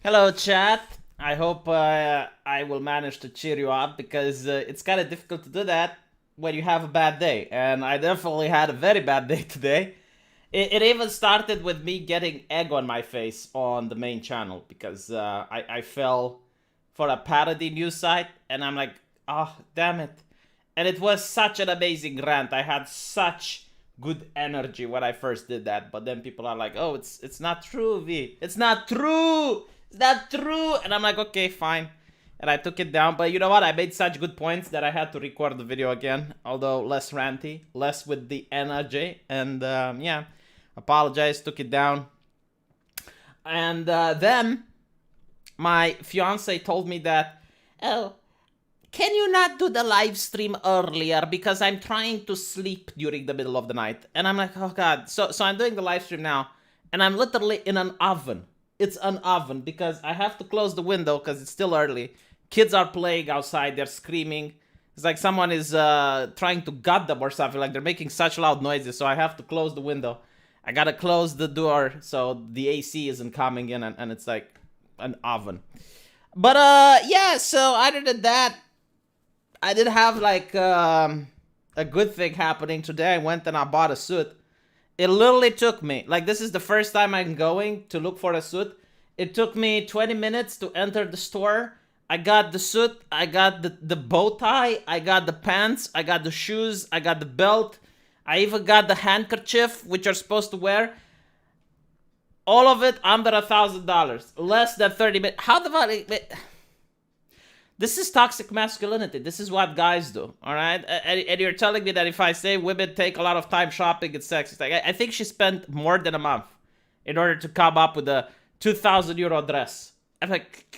Hello, chat. I hope I will manage to cheer you up because it's kind of difficult to do that when you have a bad day. And I definitely had a very bad day today. It even started with me getting egg on my face on the main channel because I fell for a parody news site and I'm like, oh, damn it. And it was such an amazing rant. I had such good energy when I first did that. But then people are like, oh, it's not true, V. It's not true. It's not true. And I'm like, okay, fine. And I took it down. But you know what? I made such good points that I had to record the video again. Although less ranty, less with the energy. And yeah, apologized, took it down. And then my fiance told me that, oh, can you not do the live stream earlier because I'm trying to sleep during the middle of the night? And I'm like, oh god. So I'm doing the live stream now and I'm literally in an oven. It's an oven because I have to close the window because it's still early. Kids are playing outside, they're screaming. It's like someone is trying to gut them or something. Like they're making such loud noises, so I have to close the window. I gotta close the door so the AC isn't coming in and it's like an oven. But yeah, so other than that, I did have like a good thing happening today. I went and I bought a suit. It literally took me, like this is the first time I'm going to look for a suit. It took me 20 minutes to enter the store. I got the suit, I got the bow tie, I got the pants, I got the shoes, I got the belt. I even got the handkerchief, which you're supposed to wear. All of it under $1,000. Less than 30 minutes. How the fuck? This is toxic masculinity. This is what guys do, all right? And you're telling me that if I say women take a lot of time shopping, it's sexist. Like, I think she spent more than a month in order to come up with a 2,000 euro dress. I'm like,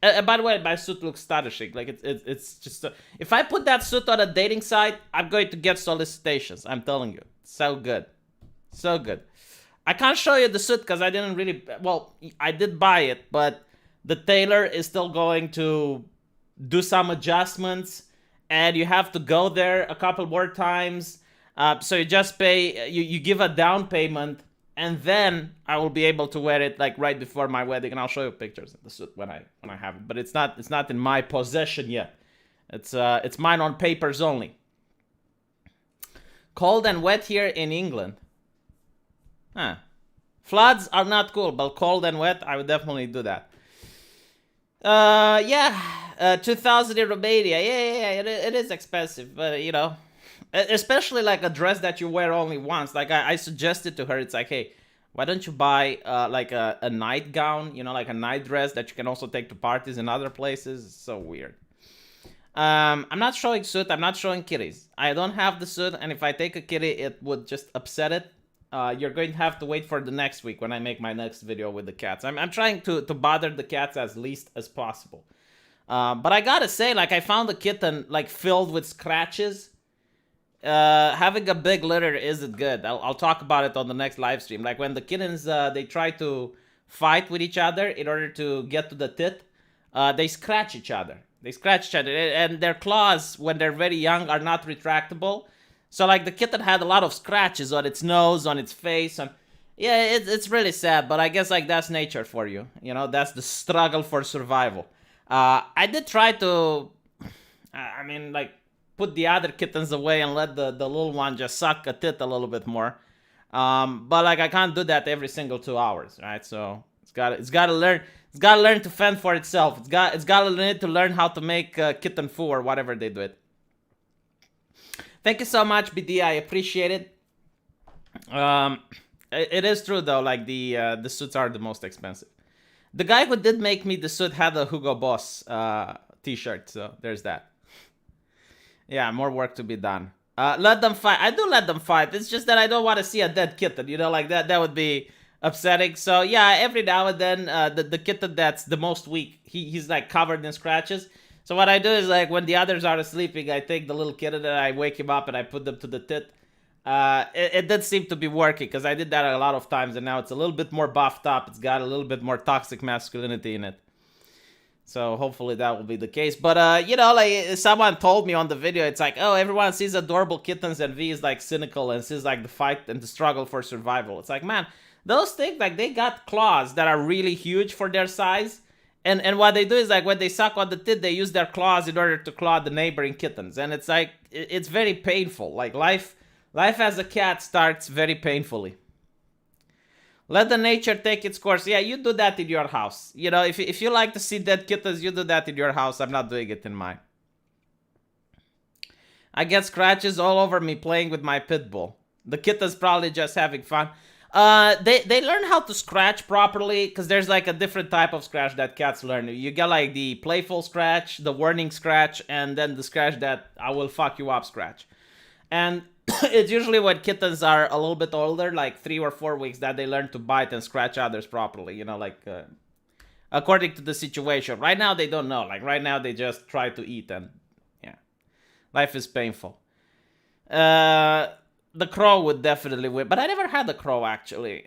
and by the way, my suit looks astonishing. Like, it's just, if I put that suit on a dating site, I'm going to get solicitations. I'm telling you. So good. So good. I can't show you the suit because I didn't really, well, I did buy it, but the tailor is still going to do some adjustments and you have to go there a couple more times. So you just pay, you give a down payment and then I will be able to wear it like right before my wedding and I'll show you pictures of the suit when I have it. But it's not in my possession yet. It's mine on papers only. Cold and wet here in England. Huh. Floods are not cool, but cold and wet, I would definitely do that. Yeah, 2,000 in Romania. Yeah, it is expensive, but you know, especially like a dress that you wear only once. Like I suggested to her, it's like, hey, why don't you buy like a nightgown, you know, like a night dress that you can also take to parties and other places. It's so weird. I'm not showing suit. I'm not showing kitties. I don't have the suit, and if I take a kitty, it would just upset it. You're going to have to wait for the next week when I make my next video with the cats. I'm trying to bother the cats as least as possible. But I gotta say, like, I found a kitten, like, filled with scratches. Having a big litter isn't good. I'll talk about it on the next live stream. Like, when the kittens, they try to fight with each other in order to get to the tit, they scratch each other. They scratch each other. And their claws, when they're very young, are not retractable. So, like, the kitten had a lot of scratches on its nose, on its face, and yeah, it's really sad, but I guess, like, that's nature for you. You know, that's the struggle for survival. I did try to, I mean, like, put the other kittens away and let the little one just suck a tit a little bit more. But, like, I can't do that every single 2 hours, right? So, it's gotta learn to fend for itself. It's gotta need to learn how to make kitten foo or whatever they do it. Thank you so much, BD. I appreciate it. It is true though. Like the suits are the most expensive. The guy who did make me the suit had a Hugo Boss T-shirt, so there's that. Yeah, more work to be done. Let them fight. I do let them fight. It's just that I don't want to see a dead kitten. You know, like that would be upsetting. So yeah, every now and then, the kitten that's the most weak, he's like covered in scratches. So what I do is, like, when the others are sleeping, I take the little kitten and I wake him up and I put them to the tit. It did seem to be working because I did that a lot of times and now it's a little bit more buffed up. It's got a little bit more toxic masculinity in it. So hopefully that will be the case. But, you know, like, someone told me on the video, it's like, oh, everyone sees adorable kittens and V is, like, cynical and sees, like, the fight and the struggle for survival. It's like, man, those things, like, they got claws that are really huge for their size. And what they do is, like, when they suck on the tit, they use their claws in order to claw the neighboring kittens. And it's like, it's very painful. Like, life as a cat starts very painfully. Let the nature take its course. Yeah, you do that in your house. You know, if you like to see dead kittens, you do that in your house. I'm not doing it in mine. I get scratches all over me playing with my pit bull. The kitten's probably just having fun. They learn how to scratch properly, because there's like a different type of scratch that cats learn. You get like the playful scratch, the warning scratch, and then the scratch that I will fuck you up scratch. And it's usually when kittens are a little bit older, like 3 or 4 weeks, that they learn to bite and scratch others properly, you know, like according to the situation. Right now they don't know. Like, right now they just try to eat, and yeah, life is painful. The crow would definitely win, but I never had a crow, actually.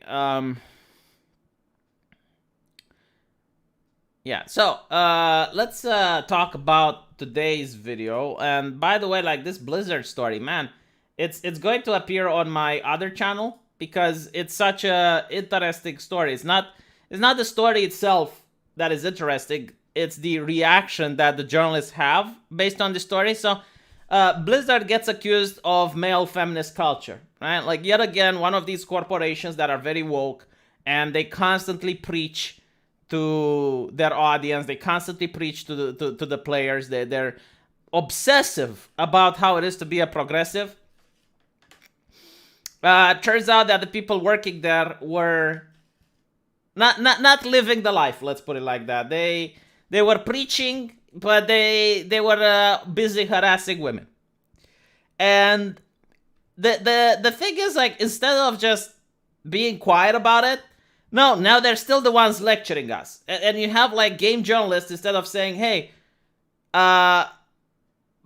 Yeah, so let's talk about today's video. And by the way, like, this Blizzard story, man, it's going to appear on my other channel because it's such a interesting story. It's not the story itself that is interesting. It's the reaction that the journalists have based on the story. So Blizzard gets accused of male feminist culture, right? Like, yet again, one of these corporations that are very woke, and they constantly preach to their audience. They constantly preach to the players. They're obsessive about how it is to be a progressive. Turns out that the people working there were not living the life. Let's put it like that. They were preaching, but they were busy harassing women. And the thing is, like, instead of just being quiet about it, no, now they're still the ones lecturing us. And you have, like, game journalists, instead of saying, hey,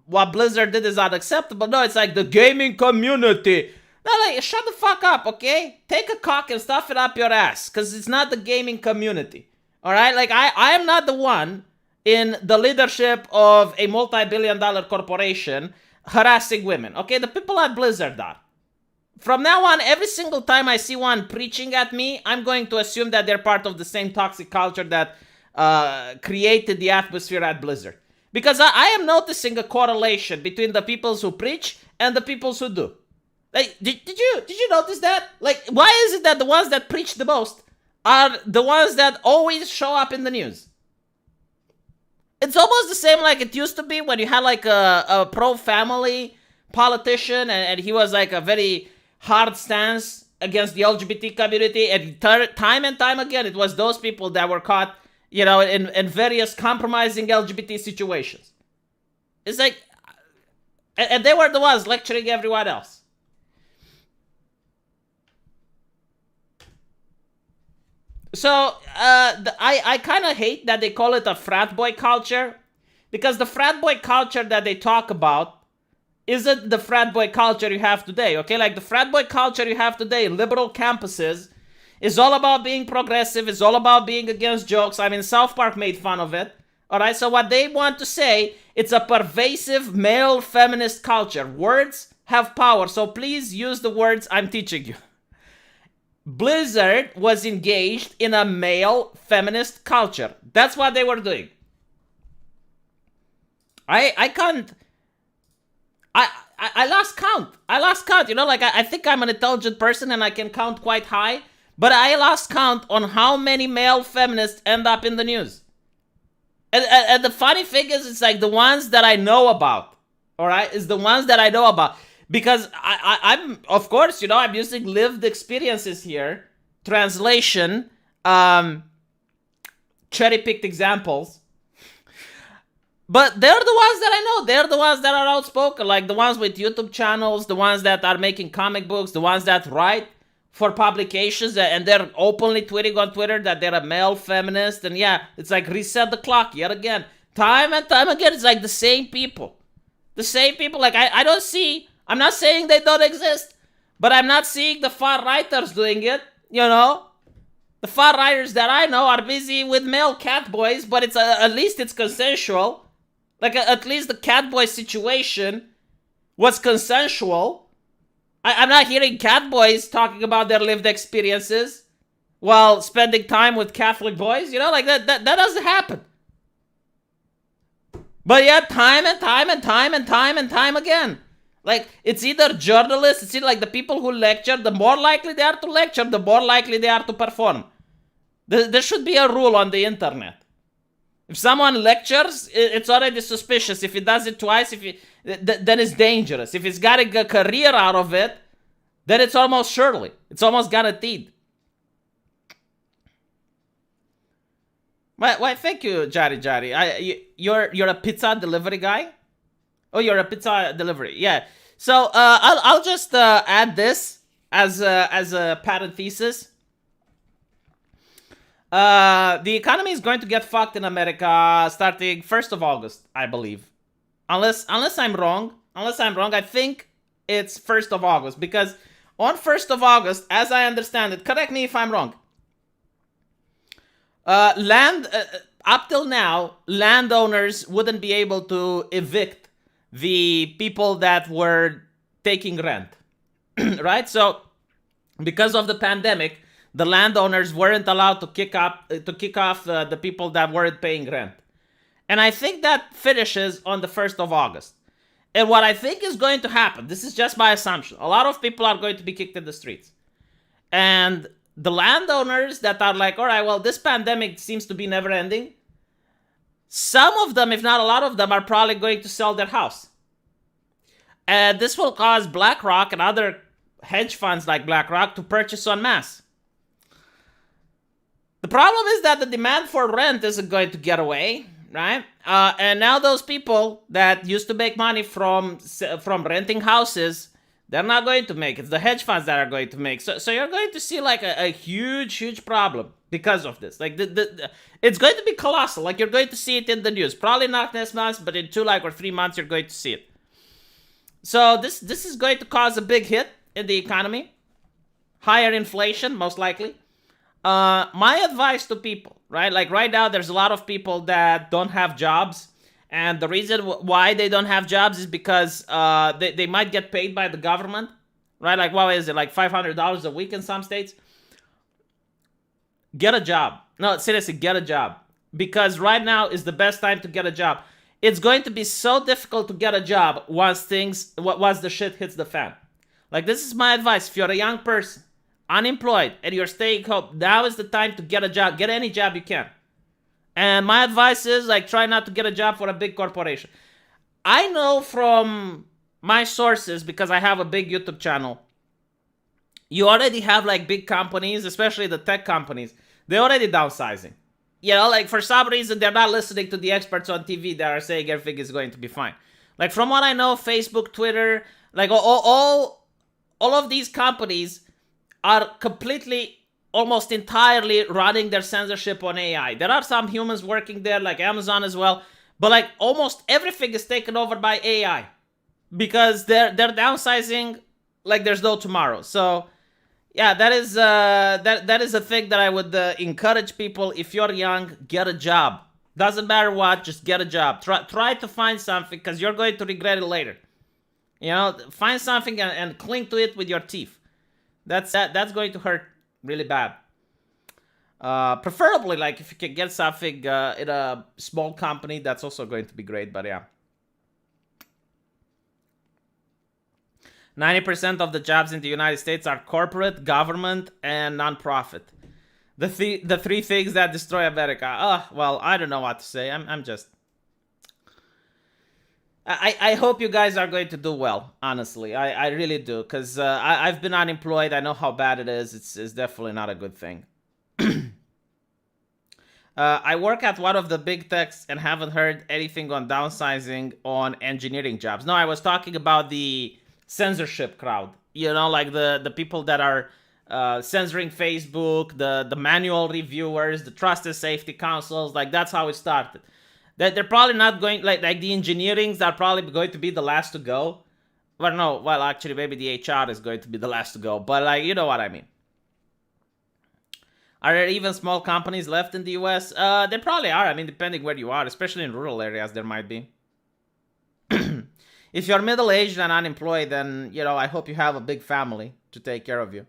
what Blizzard did is unacceptable. No, it's like the gaming community. No, like, shut the fuck up, okay? Take a cock and stuff it up your ass, because it's not the gaming community. All right? Like, I am not the one in the leadership of a multi-billion-dollar corporation harassing women. Okay, the people at Blizzard are. From now on, every single time I see one preaching at me, I'm going to assume that they're part of the same toxic culture that created the atmosphere at Blizzard. Because I am noticing a correlation between the people who preach and the people who do. Like, did you notice that? Like, why is it that the ones that preach the most are the ones that always show up in the news? It's almost the same like it used to be when you had, like, a pro-family politician, and he was, like, a very hard stance against the LGBT community, and time and time again, it was those people that were caught, you know, in various compromising LGBT situations. It's like, and they were the ones lecturing everyone else. So, I kind of hate that they call it a frat boy culture, because the frat boy culture that they talk about isn't the frat boy culture you have today, okay? Like, the frat boy culture you have today, liberal campuses, is all about being progressive, is all about being against jokes. I mean, South Park made fun of it, alright? So what they want to say, it's a pervasive male feminist culture. Words have power, so please use the words I'm teaching you. Blizzard was engaged in a male feminist culture. That's what they were doing. I lost count. I lost count. You know, like, I think I'm an intelligent person and I can count quite high, but I lost count on how many male feminists end up in the news. And the funny thing is, it's like the ones that I know about. All right, is the ones that I know about. Because I'm, of course, you know, I'm using lived experiences here. Translation, cherry-picked examples. But they're the ones that I know. They're the ones that are outspoken. Like the ones with YouTube channels, the ones that are making comic books, the ones that write for publications, and they're openly tweeting on Twitter that they're a male feminist. And yeah, it's like reset the clock yet again. Time and time again, it's like the same people. The same people. Like, I don't see... I'm not saying they don't exist, but I'm not seeing the far-righters doing it, you know? The far-righters that I know are busy with male cat boys, but it's at least it's consensual. Like, at least the cat boy situation was consensual. I'm not hearing cat boys talking about their lived experiences. while spending time with Catholic boys. You know, like that doesn't happen. But yet, time and time again. Like, it's either journalists, it's either like the people who lecture, the more likely they are to lecture, the more likely they are to perform. There should be a rule on the internet. If someone lectures, it's already suspicious. If he does it twice, then it's dangerous. If he's got a career out of it, then it's almost surely. It's almost guaranteed. Why, thank you, Jari. You're a pizza delivery guy? Oh, you're a pizza delivery. Yeah. So I'll just add this as a parenthesis. The economy is going to get fucked in America starting 1st of August, I believe. Unless I'm wrong. I think it's 1st of August. Because on 1st of August, as I understand it, correct me if I'm wrong. Up till now, landowners wouldn't be able to evict the people that were taking rent. Right? So, because of the pandemic, the landowners weren't allowed to kick off the people that weren't paying rent. And I think that finishes on the 1st of August. And what I think is going to happen, this is just my assumption, a lot of people are going to be kicked in the streets. And the landowners that are like, all right, well, this pandemic seems to be never ending. Some of them, if not a lot of them, are probably going to sell their house. And this will cause BlackRock and other hedge funds like BlackRock to purchase en masse. The problem is that the demand for rent isn't going to get away, right? And now those people that used to make money from renting houses, they're not going to make it. It's the hedge funds that are going to make. So you're going to see like a huge problem because of this. Like it's going to be colossal. Like you're going to see it in the news. Probably not next month, but in 2 or 3 months you're going to see it. So this is going to cause a big hit in the economy. Higher inflation, most likely. My advice to people, right? Like right now, there's a lot of people that don't have jobs. And the reason why they don't have jobs is because they might get paid by the government, right? Like, what is it? Like $500 a week in some states? Get a job. No, seriously, get a job. Because right now is the best time to get a job. It's going to be so difficult to get a job once the shit hits the fan. Like, this is my advice. If you're a young person, unemployed, and you're staying home, now is the time to get a job. Get any job you can. And my advice is, like, try not to get a job for a big corporation. I know from my sources, because I have a big YouTube channel, you already have, like, big companies, especially the tech companies. They're already downsizing. You know, like, for some reason, they're not listening to the experts on TV that are saying everything is going to be fine. Like, from what I know, Facebook, Twitter, like, all of these companies are completely, almost entirely running their censorship on AI. There are some humans working there, like Amazon as well, but like almost everything is taken over by AI because they're downsizing like there's no tomorrow. So yeah, that is a thing that I would encourage people. If you're young, get a job. Doesn't matter what, just get a job. Try to find something because you're going to regret it later. You know, find something and cling to it with your teeth. That's going to hurt really bad. Preferably, like, if you can get something in a small company, that's also going to be great, but yeah. 90% of the jobs in the United States are corporate, government, and nonprofit. The three things that destroy America. Well, I don't know what to say. I'm just... I hope you guys are going to do well, honestly. I really do, because I've been unemployed. I know how bad it is. It's definitely not a good thing. I work at one of the big techs and haven't heard anything on downsizing on engineering jobs. No, I was talking about the censorship crowd. You know, like the people that are censoring Facebook, the manual reviewers, the trusted safety councils. Like, that's how it started. They're probably not going, like the engineerings are probably going to be the last to go. Well, no, well, actually, maybe the HR is going to be the last to go. But, like, you know what I mean. Are there even small companies left in the US? There probably are. I mean, depending where you are, especially in rural areas, there might be. If you're middle-aged and unemployed, then, you know, I hope you have a big family to take care of you.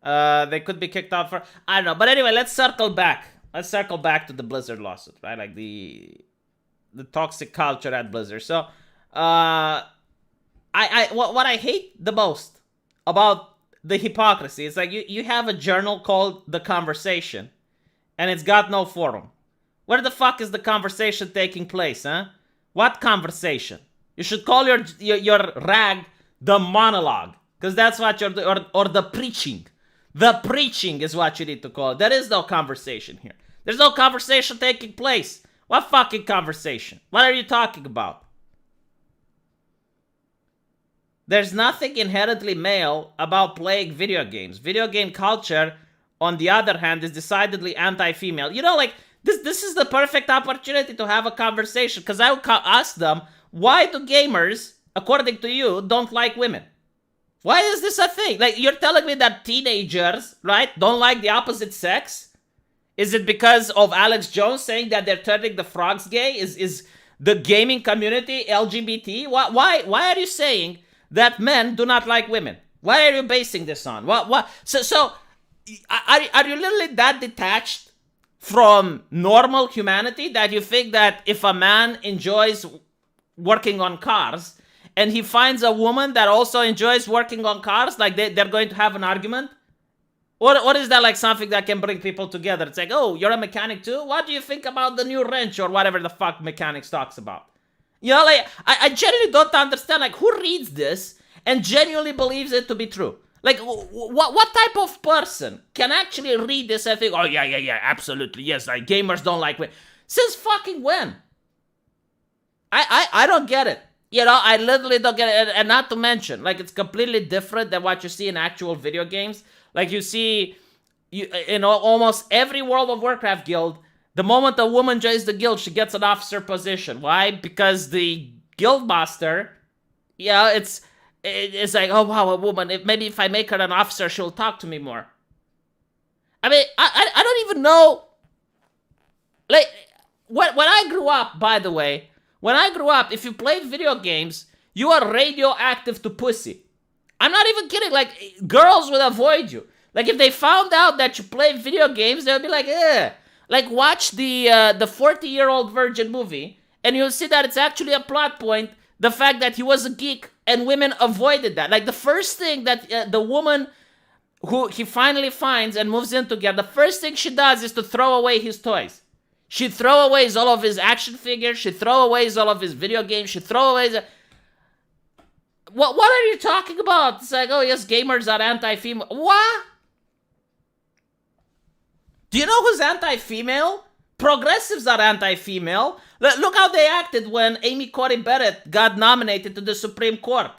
They could be kicked out for, I don't know. But anyway, let's circle back. Let's circle back to the Blizzard lawsuit, right? Like the toxic culture at Blizzard. So, what I hate the most about the hypocrisy is like you have a journal called The Conversation, and it's got no forum. Where the fuck is the conversation taking place, huh? What conversation? You should call your rag the monologue, because that's what you're doing, or the preaching. The preaching is what you need to call it. There is no conversation here. There's no conversation taking place. What fucking conversation? What are you talking about? There's nothing inherently male about playing video games. Video game culture, on the other hand, is decidedly anti-female. You know, like, this is the perfect opportunity to have a conversation, because I would ask them, why do gamers, according to you, don't like women? Why is this a thing? Like, you're telling me that teenagers, right, don't like the opposite sex? Is it because of Alex Jones saying that they're turning the frogs gay? Is the gaming community LGBT? Why are you saying that men do not like women? Why are you basing this on? What? So are you literally that detached from normal humanity that you think that if a man enjoys working on cars and he finds a woman that also enjoys working on cars, like they're going to have an argument? Or is that like something that can bring people together? It's like, oh, you're a mechanic too? What do you think about the new wrench or whatever the fuck mechanics talks about? You know, like, I genuinely don't understand, like, who reads this and genuinely believes it to be true? Like, what type of person can actually read this and think, oh, yeah, absolutely, yes, like, gamers don't like women? Since fucking when? I don't get it. You know, I literally don't get it. And not to mention, like, it's completely different than what you see in actual video games. Like, you see, in almost every World of Warcraft guild, the moment a woman joins the guild, she gets an officer position. Why? Because the guild master, yeah, it's like, oh wow, a woman. Maybe if I make her an officer, she'll talk to me more. I mean, I don't even know. Like, when I grew up, by the way, when I grew up, if you played video games, you are radioactive to pussy. I'm not even kidding. Like, girls would avoid you. Like, if they found out that you played video games, they would be like, eh. Like, watch the 40-year-old virgin movie, and you'll see that it's actually a plot point, the fact that he was a geek, and women avoided that. Like, the first thing that the woman who he finally finds and moves in together, the first thing she does is to throw away his toys. She throw away all of his action figures, she throw away all of his video games, she throw away... What are you talking about? It's like, oh yes, gamers are anti-female. What? Do you know who's anti-female? Progressives are anti-female. Look how they acted when Amy Coney Barrett got nominated to the Supreme Court.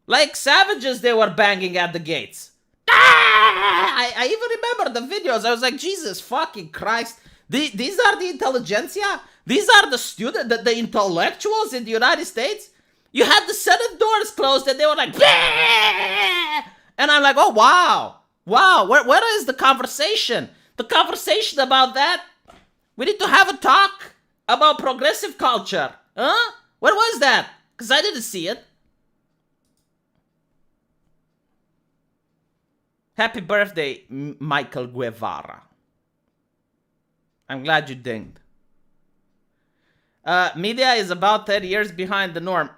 Like savages, they were banging at the gates. I even remember the videos. I was like, Jesus fucking Christ. These are the intelligentsia? These are the students, the intellectuals in the United States? You had the Senate doors closed and they were like, bah! And I'm like, oh, wow, where is the conversation? The conversation about that? We need to have a talk about progressive culture. Huh? Where was that? Because I didn't see it. Happy birthday, Michael Guevara. I'm glad you dinged. Media is about 10 years behind the norm.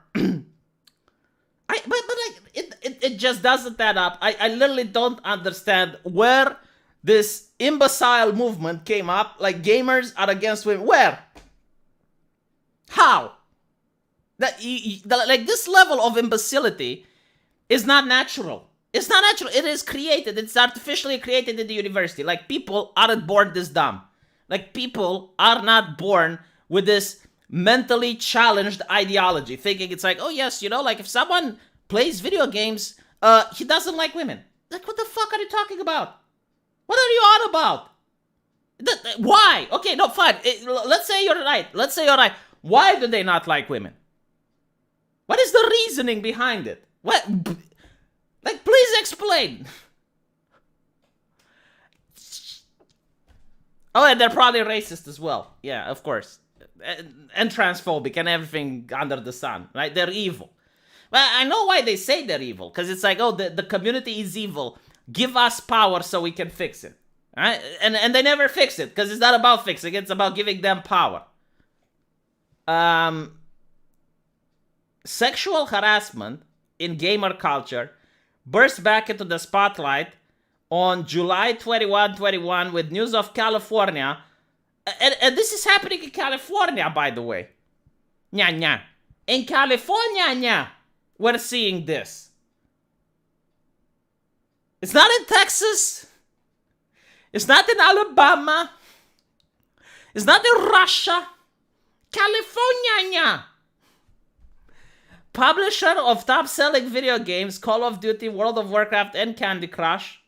It just doesn't add up. I literally don't understand where this imbecile movement came up. Like, gamers are against women. Where? How? Like, this level of imbecility is not natural. It's not natural. It is created. It's artificially created in the university. Like, people aren't born this dumb. Like, people are not born with this mentally challenged ideology, thinking it's like, oh yes, you know, like if someone plays video games, he doesn't like women. Like, what the fuck are you talking about? What are you on about? Why? Okay, no, fine. Let's say you're right. Why do they not like women? What is the reasoning behind it? What? Like, please explain. Oh, and they're probably racist as well. Yeah, of course. And transphobic and everything under the sun, right? They're evil. Well, I know why they say they're evil, because it's like, oh, the community is evil. Give us power so we can fix it. Right? And they never fix it because it's not about fixing it. It's about giving them power. Sexual harassment in gamer culture burst back into the spotlight on July 21 with news of California. And this is happening in California, by the way. Nya. In California, we're seeing this. It's not in Texas. It's not in Alabama. It's not in Russia. California. Publisher of top-selling video games Call of Duty, World of Warcraft, and Candy Crush.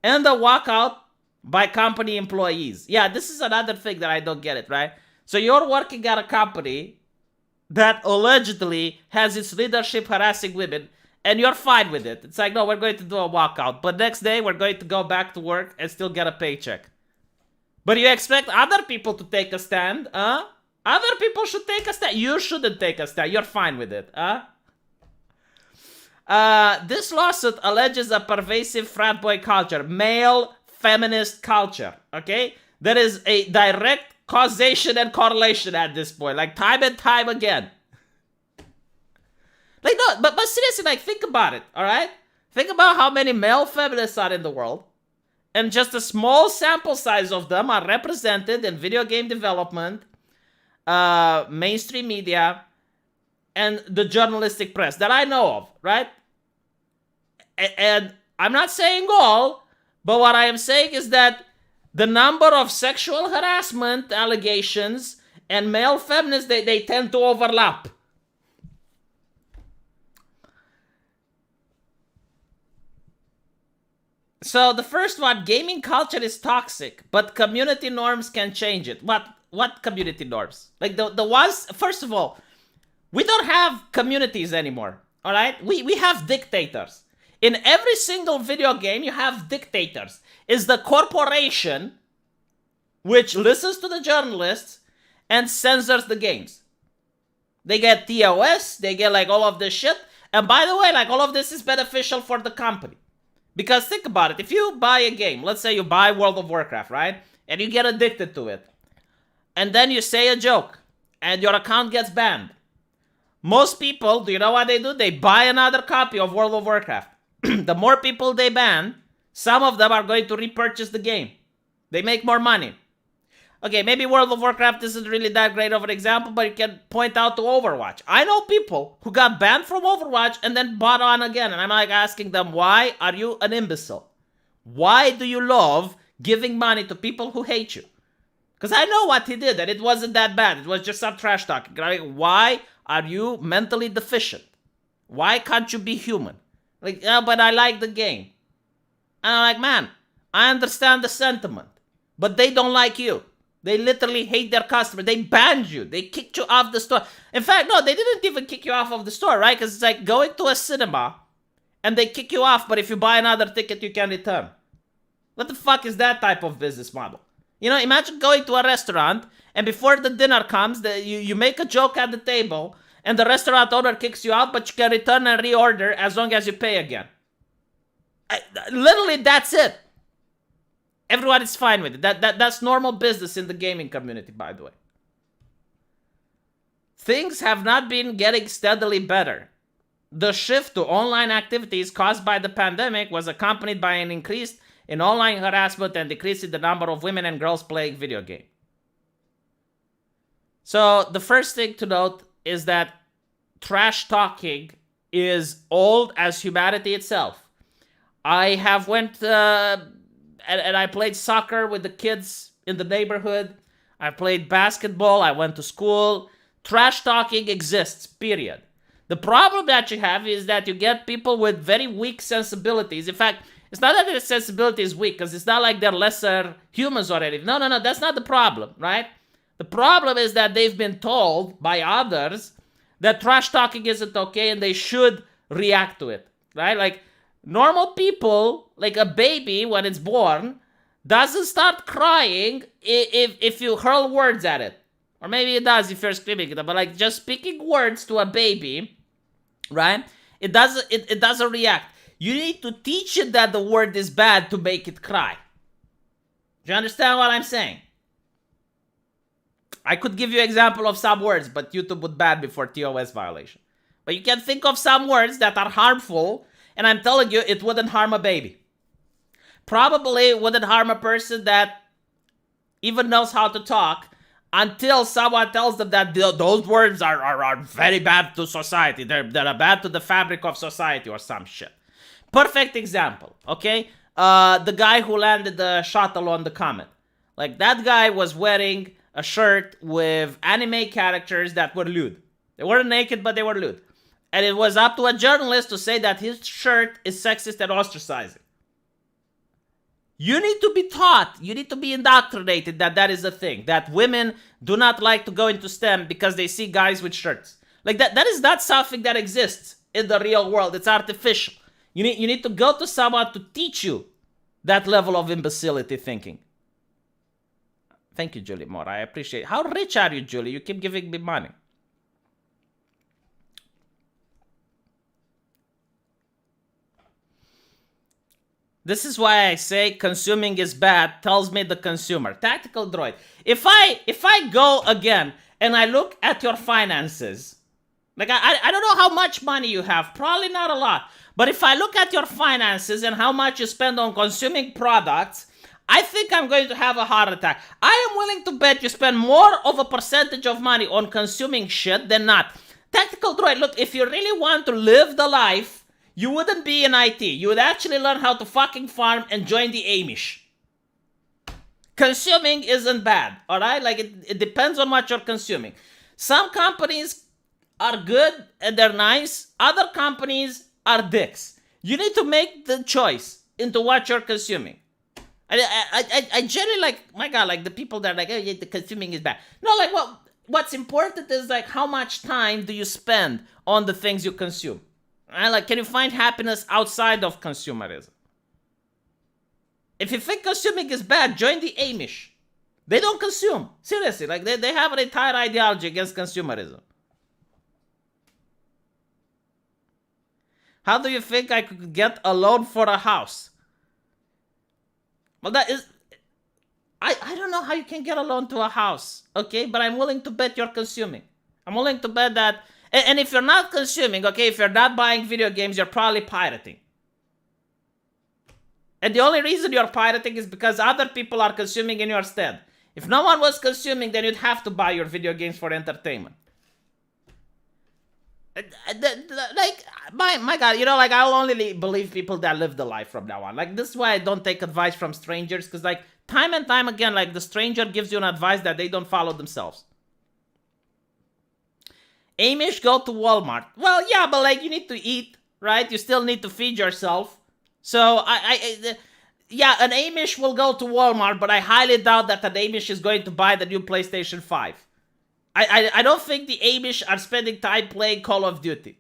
And the walkout by company employees. Yeah, this is another thing that I don't get it, right? So you're working at a company that allegedly has its leadership harassing women, and you're fine with it. It's like, no, we're going to do a walkout. But next day, we're going to go back to work and still get a paycheck. But you expect other people to take a stand, huh? Other people should take a stand. You shouldn't take a stand. You're fine with it, huh? This lawsuit alleges a pervasive frat boy culture, male feminist culture, okay? There is a direct causation and correlation at this point, like time and time again. Like, no, but seriously, like, think about it, all right? Think about how many male feminists are in the world, and just a small sample size of them are represented in video game development, mainstream media, and the journalistic press that I know of, right? And I'm not saying all, but what I am saying is that the number of sexual harassment allegations and male feminists, they tend to overlap. So the first one, gaming culture is toxic, but community norms can change it. What community norms? Like the ones, first of all, we don't have communities anymore, all right? We have dictators. In every single video game, you have dictators. It's the corporation which listens to the journalists and censors the games. They get TOS, they get like all of this shit. And by the way, like all of this is beneficial for the company. Because think about it, if you buy a game, let's say you buy World of Warcraft, right? And you get addicted to it. And then you say a joke, and your account gets banned. Most people, do you know what they do? They buy another copy of World of Warcraft. The more people they ban, some of them are going to repurchase the game. They make more money. Okay, maybe World of Warcraft isn't really that great of an example, but you can point out to Overwatch. I know people who got banned from Overwatch and then bought on again. And I'm like asking them, why are you an imbecile? Why do you love giving money to people who hate you? Because I know what he did and it wasn't that bad. It was just some trash talking. Like, why are you mentally deficient? Why can't you be human? Like, yeah, but I like the game. And I'm like, man, I understand the sentiment, but they don't like you. They literally hate their customer. They banned you. They kicked you off the store. In fact, no, they didn't even kick you off of the store, right? Because it's like going to a cinema and they kick you off, but if you buy another ticket, you can return. What the fuck is that type of business model? You know, imagine going to a restaurant and before the dinner comes, you make a joke at the table and the restaurant owner kicks you out, but you can return and reorder as long as you pay again. Literally, that's it. Everyone is fine with it. That's normal business in the gaming community, by the way. Things have not been getting steadily better. The shift to online activities caused by the pandemic was accompanied by an increase in online harassment and decrease in the number of women and girls playing video games. So the first thing to note is that trash talking is old as humanity itself. I have went and I played soccer with the kids in the neighborhood. I played basketball. I went to school. Trash talking exists, period. The problem that you have is that you get people with very weak sensibilities. In fact, it's not that their sensibility is weak, because it's not like they're lesser humans or anything. No, that's not the problem, right? The problem is that they've been told by others that trash talking isn't okay and they should react to it, right? Like, normal people, like a baby when it's born, doesn't start crying if you hurl words at it. Or maybe it does if you're screaming at it, but like just speaking words to a baby, right? It doesn't react. You need to teach it that the word is bad to make it cry. Do you understand what I'm saying? I could give you an example of some words, but YouTube would ban me for TOS violation. But you can think of some words that are harmful, and I'm telling you, it wouldn't harm a baby. Probably wouldn't harm a person that even knows how to talk until someone tells them that those words are very bad to society. They're bad to the fabric of society or some shit. Perfect example, okay? The guy who landed the shuttle on the comet. Like, that guy was wearing a shirt with anime characters that were lewd. They weren't naked, but they were lewd. And it was up to a journalist to say that his shirt is sexist and ostracizing. You need to be taught, you need to be indoctrinated that is a thing. That women do not like to go into STEM because they see guys with shirts. Like, that is not something that exists in the real world. It's artificial. You need to go to someone to teach you that level of imbecility thinking. Thank you, Julie Moore. I appreciate it. How rich are you, Julie? You keep giving me money. This is why I say consuming is bad, tells me the consumer. Tactical Droid. If I go again and I look at your finances, like I don't know how much money you have, probably not a lot. But if I look at your finances and how much you spend on consuming products, I think I'm going to have a heart attack. I am willing to bet you spend more of a percentage of money on consuming shit than not. Tactical Droid, look, if you really want to live the life, you wouldn't be in IT. You would actually learn how to fucking farm and join the Amish. Consuming isn't bad, alright? Like, it depends on what you're consuming. Some companies are good and they're nice. Other companies are dicks. You need to make the choice into what you're consuming. I generally, like, my God, like, the people that are like, oh, yeah, the consuming is bad. No, like, what's important is, like, how much time do you spend on the things you consume? Right? Like, can you find happiness outside of consumerism? If you think consuming is bad, join the Amish. They don't consume. Seriously, like, they have an entire ideology against consumerism. How do you think I could get a loan for a house? Well, that is... I don't know how you can get a loan to a house, okay? But I'm willing to bet you're consuming. I'm willing to bet that... And if you're not consuming, okay, if you're not buying video games, you're probably pirating. And the only reason you're pirating is because other people are consuming in your stead. If no one was consuming, then you'd have to buy your video games for entertainment. Like, my God, you know, like, I'll only believe people that live the life from now on. Like, this is why I don't take advice from strangers, because, like, time and time again, like, the stranger gives you an advice that they don't follow themselves. Amish go to Walmart. Well, yeah, but, like, you need to eat, right? You still need to feed yourself. So, yeah, an Amish will go to Walmart, but I highly doubt that an Amish is going to buy the new PlayStation 5. I don't think the Amish are spending time playing Call of Duty.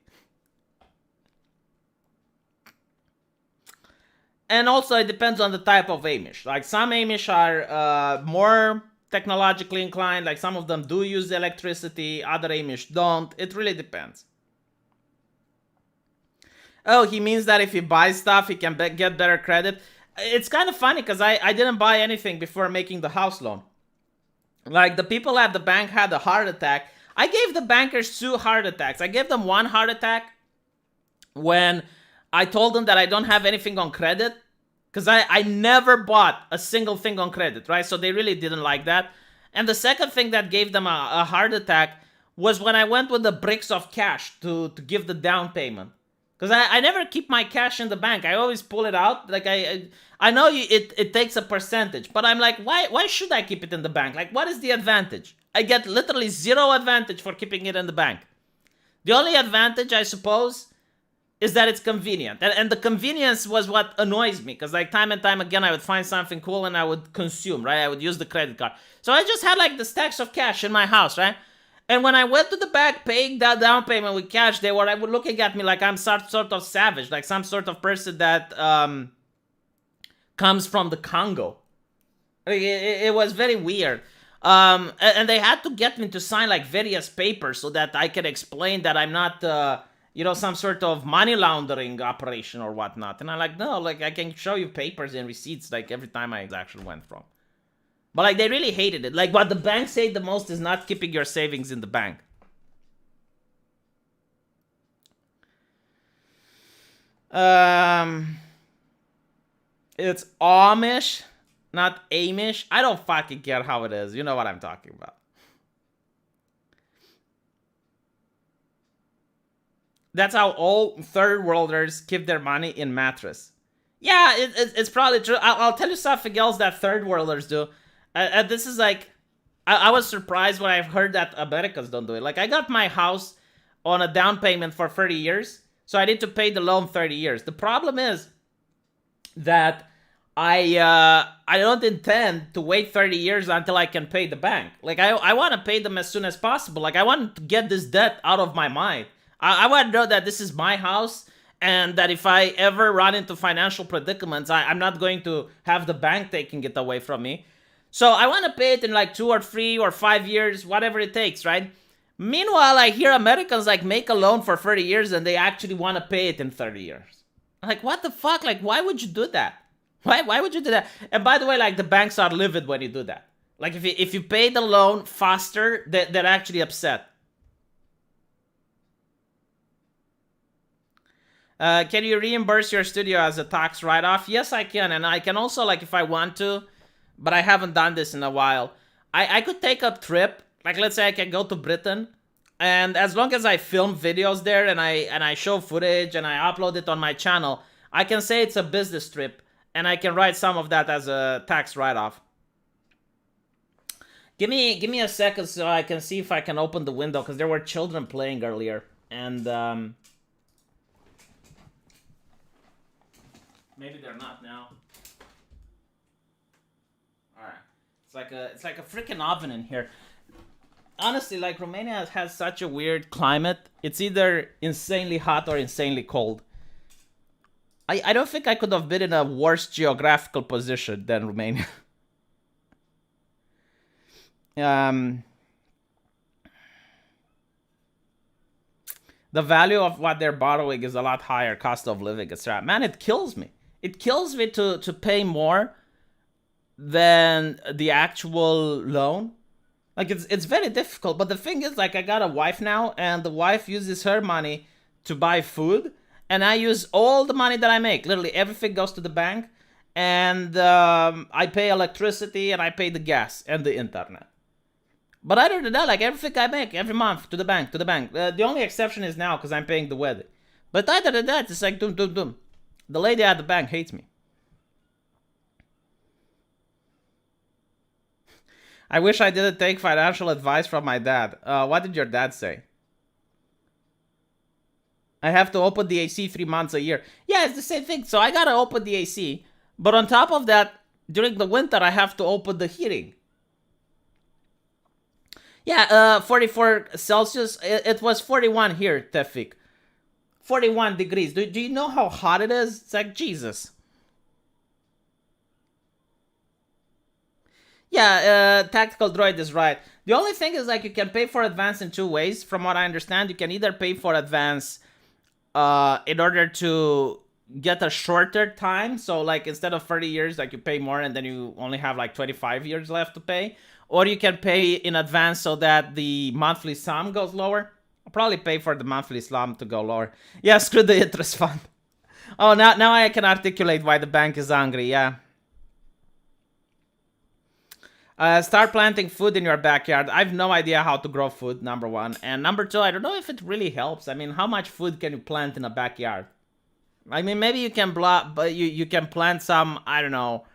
And also, it depends on the type of Amish. Like, some Amish are more technologically inclined. Like, some of them do use electricity. Other Amish don't. It really depends. Oh, he means that if he buys stuff, he can get better credit. It's kind of funny because I didn't buy anything before making the house loan. Like, the people at the bank had a heart attack. I gave the bankers 2 heart attacks. I gave them 1 heart attack when I told them that I don't have anything on credit. Because I never bought a single thing on credit, right? So they really didn't like that. And the second thing that gave them a heart attack was when I went with the bricks of cash to give the down payment. Because I never keep my cash in the bank. I always pull it out. Like, I know it takes a percentage, but I'm like, why should I keep it in the bank? Like, what is the advantage? I get literally 0 advantage for keeping it in the bank. The only advantage, I suppose, is that it's convenient. And the convenience was what annoys me. Because, like, time and time again, I would find something cool and I would consume, right? I would use the credit card. So I just had, like, the stacks of cash in my house, right? And when I went to the bank paying that down payment with cash, they were looking at me like I'm sort of savage, like some sort of person that comes from the Congo. It was very weird. And they had to get me to sign like various papers so that I could explain that I'm not some sort of money laundering operation or whatnot. And I'm like, no, like I can show you papers and receipts like every time I actually went from. But like they really hated it. Like what the banks hate the most is not keeping your savings in the bank. It's Amish, not Amish. I don't fucking care how it is. You know what I'm talking about. That's how all third worlders keep their money in mattress. Yeah, it's probably true. I'll tell you something else that third worlders do. This is like, I was surprised when I heard that Americans don't do it. Like, I got my house on a down payment for 30 years, so I need to pay the loan 30 years. The problem is that I don't intend to wait 30 years until I can pay the bank. Like, I want to pay them as soon as possible. Like, I want to get this debt out of my mind. I want to know that this is my house, and that if I ever run into financial predicaments, I'm not going to have the bank taking it away from me. So I want to pay it in like 2 or 3 or 5 years, whatever it takes, right? Meanwhile, I hear Americans like make a loan for 30 years and they actually want to pay it in 30 years. I'm like, what the fuck? Like, why would you do that? Why would you do that? And by the way, like, the banks are livid when you do that. Like, if you pay the loan faster, they're actually upset. Can you reimburse your studio as a tax write-off? Yes, I can. And I can also, like, if I want to, but I haven't done this in a while, I could take a trip. Like, let's say I can go to Britain, and as long as I film videos there and I show footage and I upload it on my channel, I can say it's a business trip, and I can write some of that as a tax write-off. Give me a second so I can see if I can open the window, because there were children playing earlier, and maybe they're not now. All right, it's like a freaking oven in here. Honestly, like, Romania has such a weird climate. It's either insanely hot or insanely cold. I don't think I could have been in a worse geographical position than Romania. The value of what they're borrowing is a lot higher, cost of living, etc. Man, it kills me. It kills me to pay more than the actual loan. Like, it's very difficult. But the thing is, like, I got a wife now, and the wife uses her money to buy food, and I use all the money that I make. Literally everything goes to the bank, and I pay electricity, and I pay the gas and the internet. But other than that, like, everything I make every month to the bank, the only exception is now because I'm paying the wedding. But other than that, it's like doom. The lady at the bank hates me. I wish I didn't take financial advice from my dad. What did your dad say? I have to open the AC 3 months a year. Yeah, it's the same thing. So I gotta open the AC. But on top of that, during the winter, I have to open the heating. Yeah, 44 Celsius. It was 41 here, Tefik. 41 degrees. Do you know how hot it is? It's like, Jesus. Yeah, Tactical Droid is right. The only thing is, like, you can pay for advance in 2 ways. From what I understand, you can either pay for advance in order to get a shorter time. So, like, instead of 30 years, like, you pay more and then you only have, like, 25 years left to pay. Or you can pay in advance so that the monthly sum goes lower. I'll probably pay for the monthly sum to go lower. Yeah, screw the interest fund. Oh, now I can articulate why the bank is angry, yeah. Start planting food in your backyard. I have no idea how to grow food, number one. And number two, I don't know if it really helps. I mean, how much food can you plant in a backyard? I mean, maybe you can but you can plant some, I don't know,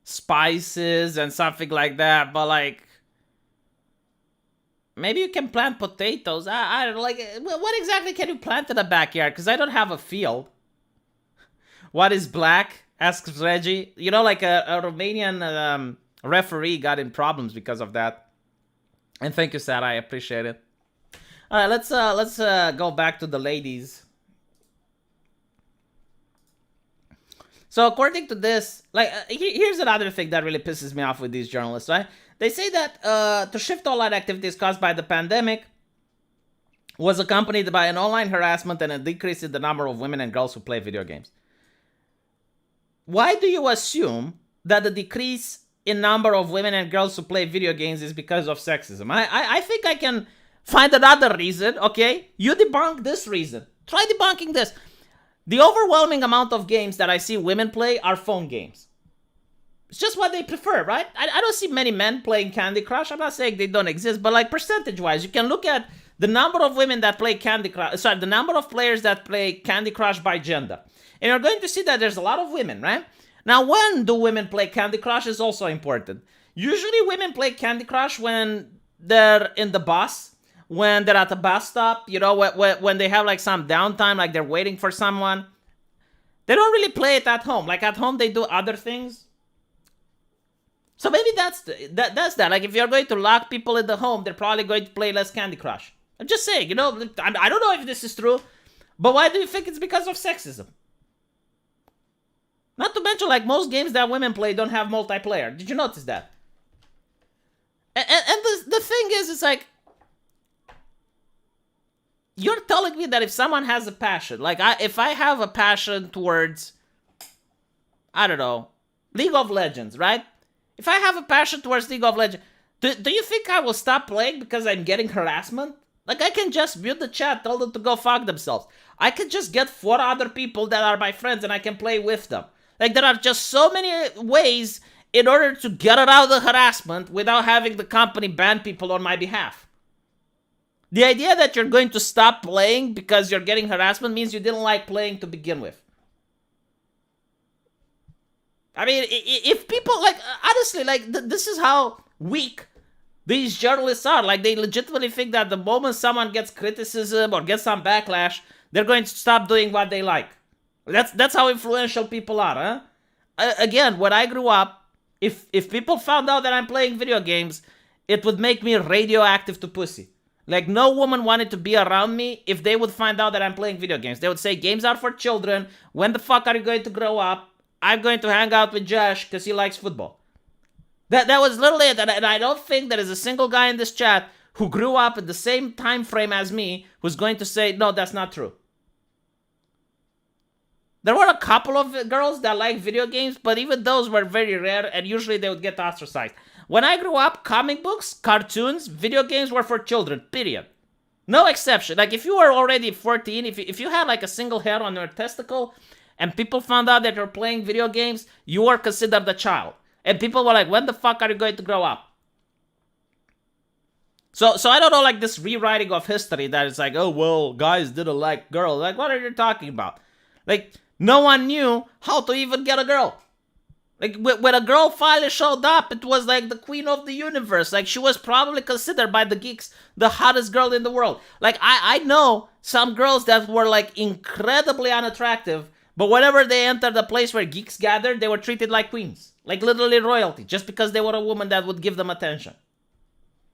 spices and something like that, but like, maybe you can plant potatoes. I don't know, like, what exactly can you plant in a backyard? Because I don't have a field. What is black? Asks Reggie. You know, like a Romanian referee got in problems because of that. And thank you, Sarah. I appreciate it. All right, let's go back to the ladies. So according to this, like, here's another thing that really pisses me off with these journalists, right? They say that to shift online activities caused by the pandemic was accompanied by an online harassment and a decrease in the number of women and girls who play video games. Why do you assume that the decrease in number of women and girls who play video games is because of sexism? I think I can find another reason, okay? You debunk this reason. Try debunking this. The overwhelming amount of games that I see women play are phone games. It's just what they prefer, right? I don't see many men playing Candy Crush. I'm not saying they don't exist, but like percentage-wise, you can look at the number of women that play Candy Crush, the number of players that play Candy Crush by gender. And you're going to see that there's a lot of women, right? Now, when do women play Candy Crush is also important. Usually women play Candy Crush when they're in the bus, when they're at the bus stop, you know, when they have like some downtime, like they're waiting for someone. They don't really play it at home. Like at home, they do other things. So maybe that's that. Like if you're going to lock people in the home, they're probably going to play less Candy Crush. I'm just saying, you know, I don't know if this is true, but why do you think it's because of sexism? Not to mention, like, most games that women play don't have multiplayer. Did you notice that? And the thing is, it's like, you're telling me that if someone has a passion, like, if I have a passion towards, I don't know, League of Legends, right? If I have a passion towards League of Legends, do you think I will stop playing because I'm getting harassment? Like, I can just mute the chat, tell them to go fuck themselves. I can just get 4 other people that are my friends and I can play with them. Like, there are just so many ways in order to get out of the harassment without having the company ban people on my behalf. The idea that you're going to stop playing because you're getting harassment means you didn't like playing to begin with. I mean, if people, like, honestly, like, this is how weak these journalists are. Like, they legitimately think that the moment someone gets criticism or gets some backlash, they're going to stop doing what they like. That's how influential people are, huh? Again, when I grew up, if people found out that I'm playing video games, it would make me radioactive to pussy. Like, no woman wanted to be around me if they would find out that I'm playing video games. They would say, games are for children. When the fuck are you going to grow up? I'm going to hang out with Josh because he likes football. That was literally it. And I don't think there is a single guy in this chat who grew up at the same time frame as me who's going to say, no, that's not true. There were a couple of girls that like video games, but even those were very rare, and usually they would get ostracized. When I grew up, comic books, cartoons, video games were for children, period. No exception. Like, if you were already 14, if you had like a single hair on your testicle, and people found out that you're playing video games, you were considered a child. And people were like, when the fuck are you going to grow up? So I don't know, like, this rewriting of history that is like, oh, well, guys didn't like girls. Like, what are you talking about? Like, no one knew how to even get a girl. Like, when a girl finally showed up, it was like the queen of the universe. Like, she was probably considered by the geeks the hottest girl in the world. Like, I know some girls that were, like, incredibly unattractive, but whenever they entered a place where geeks gathered, they were treated like queens. Like, literally royalty, just because they were a woman that would give them attention.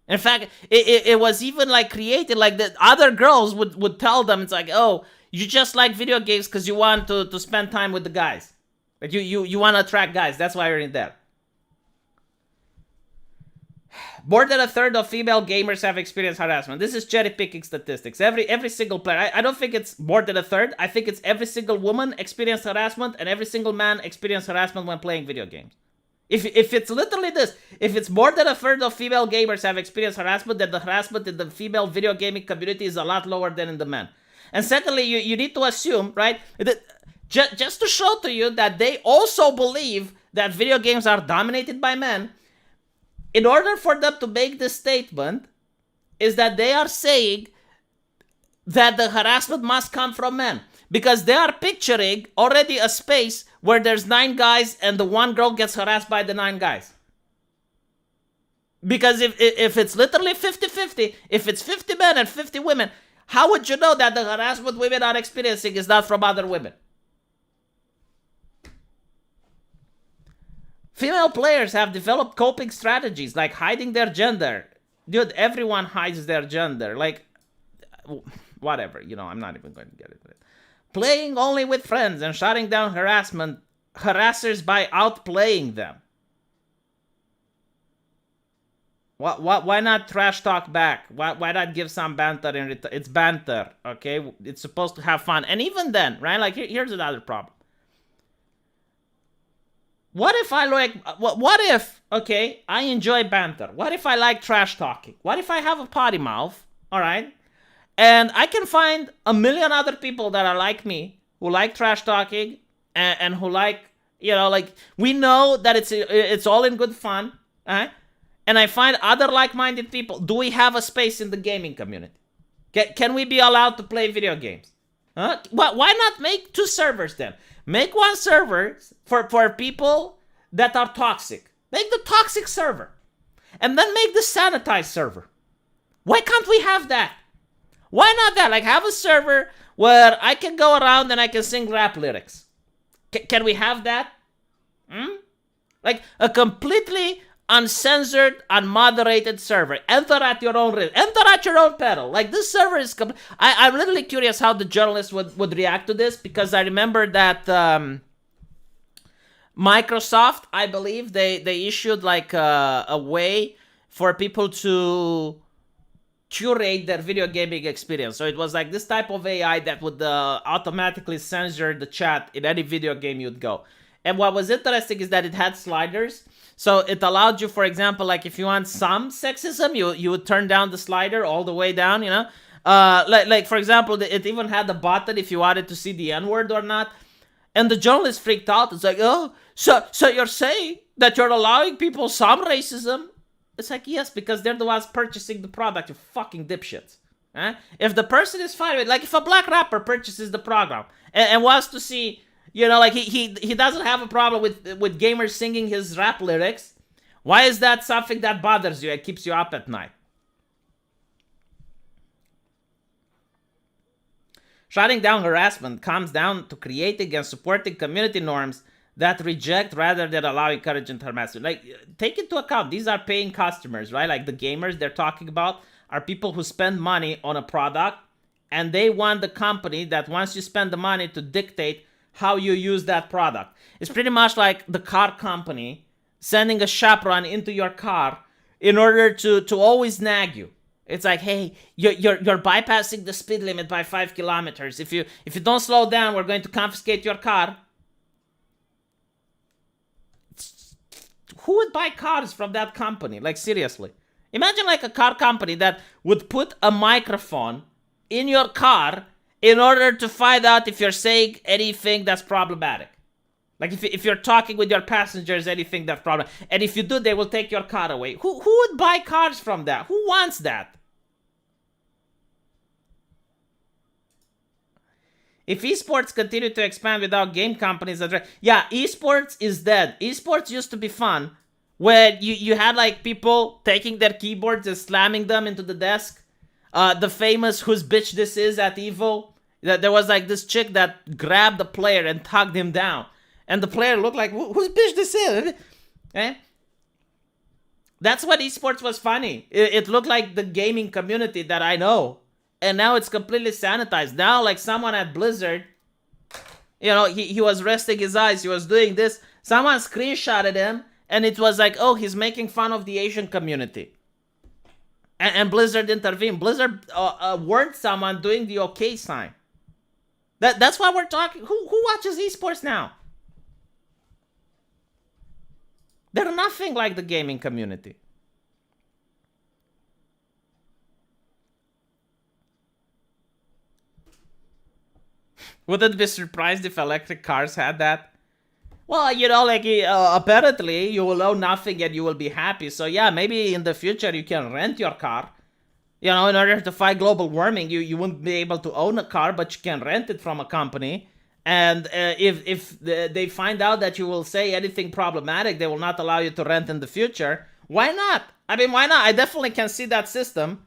In fact, it was even, like, created, like, the other girls would tell them, it's like, oh, you just like video games because you want to spend time with the guys. Like, you want to attract guys. That's why you're in there. More than a third of female gamers have experienced harassment. This is cherry-picking statistics. Every single player. I don't think it's more than a third. I think it's every single woman experienced harassment and every single man experienced harassment when playing video games. If it's literally this, if it's more than a third of female gamers have experienced harassment, then the harassment in the female video gaming community is a lot lower than in the men. And secondly, you need to assume, right, that just to show to you that they also believe that video games are dominated by men, in order for them to make this statement, is that they are saying that the harassment must come from men. Because they are picturing already a space where there's 9 guys and the one girl gets harassed by the 9 guys. Because if it's literally 50-50, if it's 50 men and 50 women, how would you know that the harassment women are experiencing is not from other women? Female players have developed coping strategies like hiding their gender. Dude, everyone hides their gender. Like, whatever, you know, I'm not even going to get into it. Playing only with friends and shutting down harassers by outplaying them. Why not trash talk back? Why not give some banter in return? It's banter, okay? It's supposed to have fun. And even then, right? Like, here's another problem. What if I like, what if, okay, I enjoy banter? What if I like trash talking? What if I have a potty mouth, all right? And I can find a million other people that are like me, who like trash talking, and who like, like, we know that it's all in good fun, right? And I find other like-minded people. Do we have a space in the gaming community? Can we be allowed to play video games? Huh? Why not make 2 servers then? Make 1 server for people that are toxic. Make the toxic server. And then make the sanitized server. Why can't we have that? Why not that? Like, have a server where I can go around and I can sing rap lyrics. Can we have that? Like, a completely uncensored, unmoderated server. Enter at your own risk. Enter at your own peril. Like, this server is... I'm literally curious how the journalists would react to this, because I remember that Microsoft, I believe, they issued like a way for people to curate their video gaming experience. So it was like this type of AI that would automatically censor the chat in any video game you'd go. And what was interesting is that it had sliders. So it allowed you, for example, like if you want some sexism, you would turn down the slider all the way down, like for example, it even had a button if you wanted to see the N-word or not. And the journalist freaked out. It's like, oh, so you're saying that you're allowing people some racism? It's like, yes, because they're the ones purchasing the product, you fucking dipshits. If the person is fine with, like, if a black rapper purchases the program and wants to see, like he doesn't have a problem with gamers singing his rap lyrics, why is that something that bothers you and keeps you up at night? Shutting down harassment comes down to creating and supporting community norms that reject rather than allow encouraging harassment. Like, take into account, these are paying customers, right? Like, the gamers they're talking about are people who spend money on a product, and they want the company that once you spend the money to dictate how you use that product. It's pretty much like the car company sending a chaperone into your car in order to always nag you. It's like, hey, you're bypassing the speed limit by 5 kilometers. If you don't slow down, we're going to confiscate your car. Who would buy cars from that company? Like, seriously. Imagine like a car company that would put a microphone in your car in order to find out if you're saying anything that's problematic. Like, if you're talking with your passengers, anything that's problematic. And if you do, they will take your car away. Who would buy cars from that? Who wants that? If esports continue to expand without game companies, esports is dead. Esports used to be fun, where you had like people taking their keyboards and slamming them into the desk. The famous "Whose bitch this is" at Evo. There was like this chick that grabbed the player and tugged him down, and the player looked like, "Whose bitch this is?" That's what esports was funny. It looked like the gaming community that I know. And now it's completely sanitized. Now, like, someone at Blizzard, he was resting his eyes. He was doing this. Someone screenshotted him, and it was like, oh, he's making fun of the Asian community. And Blizzard intervened. Blizzard warned someone doing the okay sign. That's why we're talking. Who watches esports now? They're nothing like the gaming community. Wouldn't be surprised if electric cars had that. Well, apparently you will own nothing and you will be happy. So yeah, maybe in the future you can rent your car. In order to fight global warming, you wouldn't be able to own a car, but you can rent it from a company. And if they find out that you will say anything problematic, they will not allow you to rent in the future. Why not? I mean, why not? I definitely can see that system.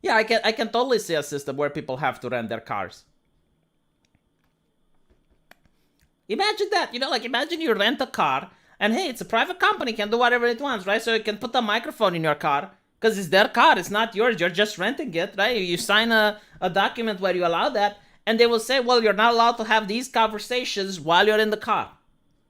Yeah, I can totally see a system where people have to rent their cars. Imagine that, imagine you rent a car, and hey, it's a private company, can do whatever it wants, right? So you can put a microphone in your car, because it's their car, it's not yours, you're just renting it, right? You sign a document where you allow that, and they will say, well, you're not allowed to have these conversations while you're in the car.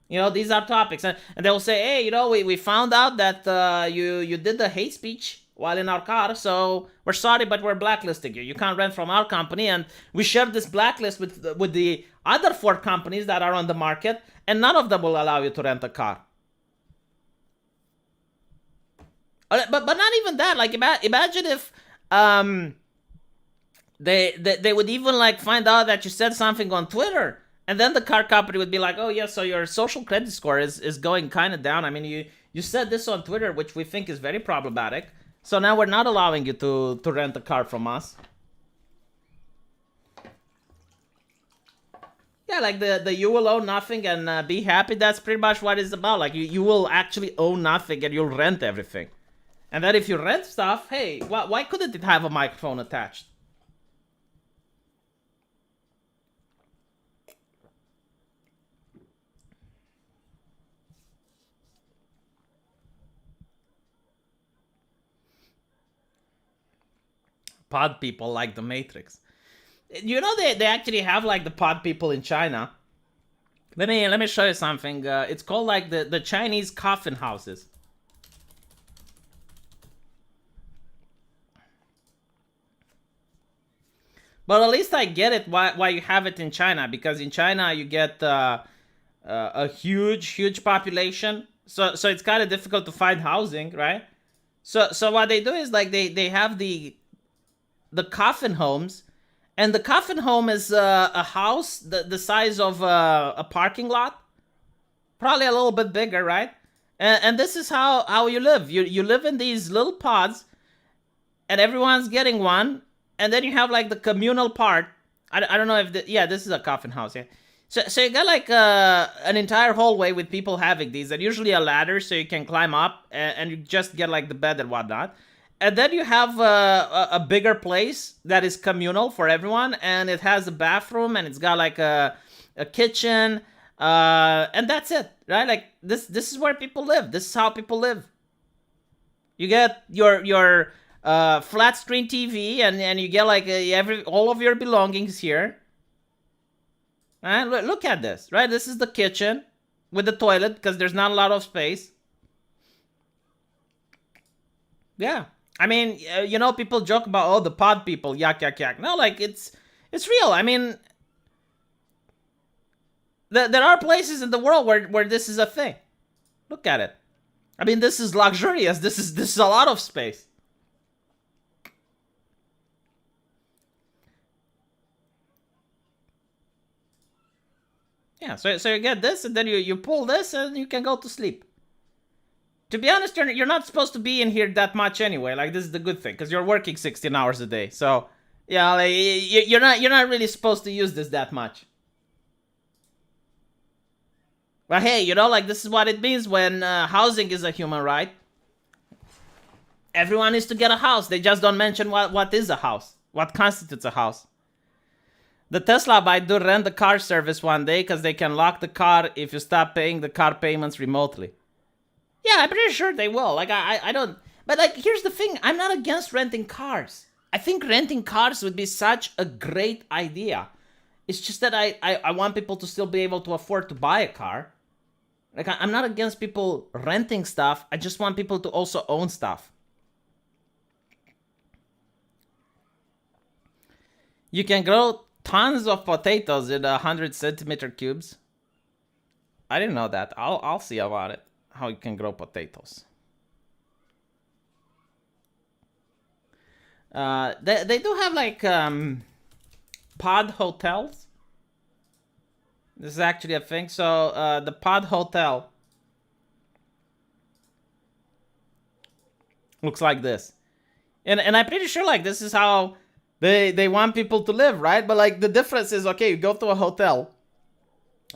These are topics, and they'll say, hey, we found out that you did the hate speech while in our car, so we're sorry, but we're blacklisting you. You can't rent from our company, and we shared this blacklist with the other 4 companies that are on the market, and none of them will allow you to rent a car. But not even that. Like, imagine if they would even like find out that you said something on Twitter, and then the car company would be like, oh yeah, so your social credit score is going kind of down. I mean, you said this on Twitter, which we think is very problematic. So now we're not allowing you to rent a car from us. Yeah, like the you will own nothing and be happy. That's pretty much what it's about. Like you will actually own nothing and you'll rent everything. And then if you rent stuff, hey, why couldn't it have a microphone attached? Pod people like the Matrix. They actually have like the pod people in China. Let me show you something. It's called like the Chinese coffin houses. But at least I get it why you have it in China, because in China you get a huge population, so it's kind of difficult to find housing, right? So what they do is like they have the coffin homes, and the coffin home is a house the size of a parking lot, probably a little bit bigger, right? And this is how you live. You live in these little pods, and everyone's getting one. And then you have like the communal part. I don't know if this is a coffin house. Yeah. So you got like an entire hallway with people having these, and usually a ladder so you can climb up, and you just get like the bed and whatnot. And then you have a bigger place that is communal for everyone, and it has a bathroom, and it's got like a kitchen, and that's it, right? Like this is where people live. This is how people live. You get your flat screen TV, and you get like all of your belongings here. And look at this, right? This is the kitchen with the toilet because there's not a lot of space. Yeah, I mean, people joke about the pod people, yak. No, like it's real. I mean, there are places in the world where this is a thing. Look at it. I mean, this is luxurious. This is a lot of space. Yeah, so you get this, and then you pull this, and you can go to sleep. To be honest, you're not supposed to be in here that much anyway. Like, this is the good thing, because you're working 16 hours a day. So, yeah, like, you're not really supposed to use this that much. But hey, like, this is what it means when housing is a human right. Everyone needs to get a house. They just don't mention what is a house, what constitutes a house. The Tesla might do rent the car service one day because they can lock the car if you stop paying the car payments remotely. Yeah, I'm pretty sure they will. Like, I don't... But, like, here's the thing. I'm not against renting cars. I think renting cars would be such a great idea. It's just that I want people to still be able to afford to buy a car. Like, I'm not against people renting stuff. I just want people to also own stuff. You can grow tons of potatoes in 100 centimeter cubes. I didn't know that. I'll see about it. How you can grow potatoes. They do have like pod hotels. This is actually a thing. So the pod hotel looks like this, and I'm pretty sure like this is how they want people to live, right? But like the difference is, okay, you go to a hotel,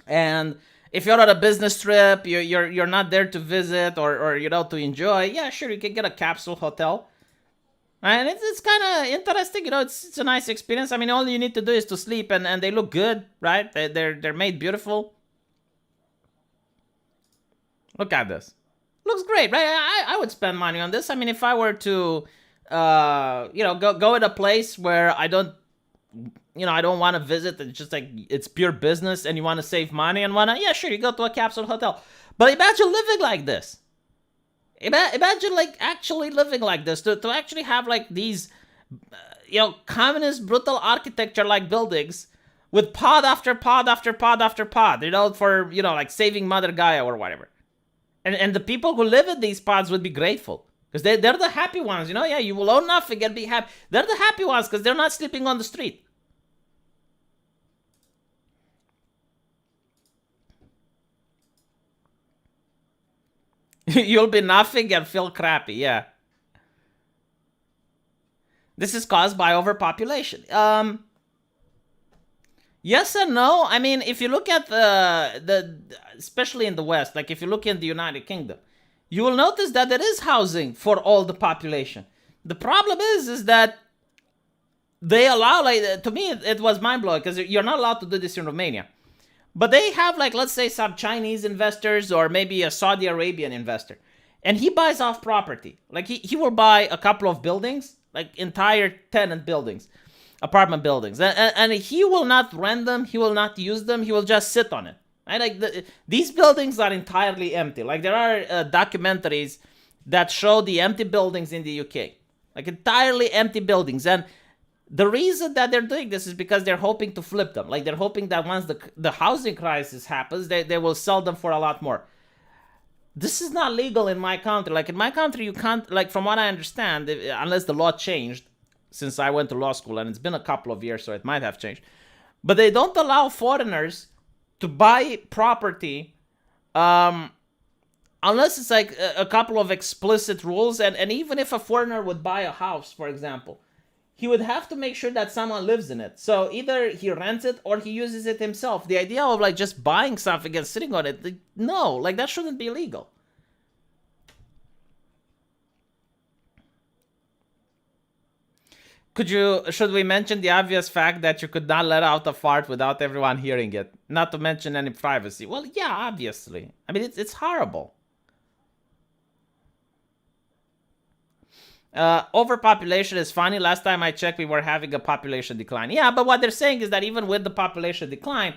and if you're on a business trip, you're not there to visit or to enjoy. Yeah, sure, you can get a capsule hotel, and it's kind of interesting. It's a nice experience. I mean, all you need to do is to sleep, and they look good, right? They're made beautiful. Look at this. Looks great, right? I would spend money on this. I mean, if I were to go in a place where I don't I don't want to visit. It's just like, it's pure business and you want to save money and whatnot. Yeah, sure, you go to a capsule hotel. But imagine living like this. Imagine like actually living like this. To actually have like these, communist brutal architecture like buildings with pod after pod after pod after pod, for, like saving Mother Gaia or whatever. And the people who live in these pods would be grateful. Because they're the happy ones, Yeah, you will own nothing and be happy. They're the happy ones because they're not sleeping on the street. You'll be nothing and feel crappy, yeah. This is caused by overpopulation. Yes and no. I mean, if you look at the especially in the West, like if you look in the United Kingdom, you will notice that there is housing for all the population. The problem is that they allow, like, to me, it was mind-blowing because you're not allowed to do this in Romania. But they have, like, let's say some Chinese investors or maybe a Saudi Arabian investor. And he buys off property. Like, he will buy a couple of buildings, like entire tenant buildings, apartment buildings. And he will not rent them. He will not use them. He will just sit on it. Right? Like, these buildings are entirely empty. Like, there are documentaries that show the empty buildings in the UK. Like, entirely empty buildings. And the reason that they're doing this is because they're hoping to flip them. Like, they're hoping that once the housing crisis happens, they will sell them for a lot more. This is not legal in my country. Like, in my country, you can't, like, from what I understand, unless the law changed since I went to law school, and it's been a couple of years, so it might have changed. But they don't allow foreigners to buy property unless it's like a couple of explicit rules. And even if a foreigner would buy a house, for example, he would have to make sure that someone lives in it. So either he rents it or he uses it himself. The idea of like just buying something and sitting on it, no, like that shouldn't be legal. Should we mention the obvious fact that you could not let out a fart without everyone hearing it? Not to mention any privacy. Well, yeah, obviously. I mean, it's horrible. Overpopulation is funny. Last time I checked, we were having a population decline. Yeah, but what they're saying is that even with the population decline,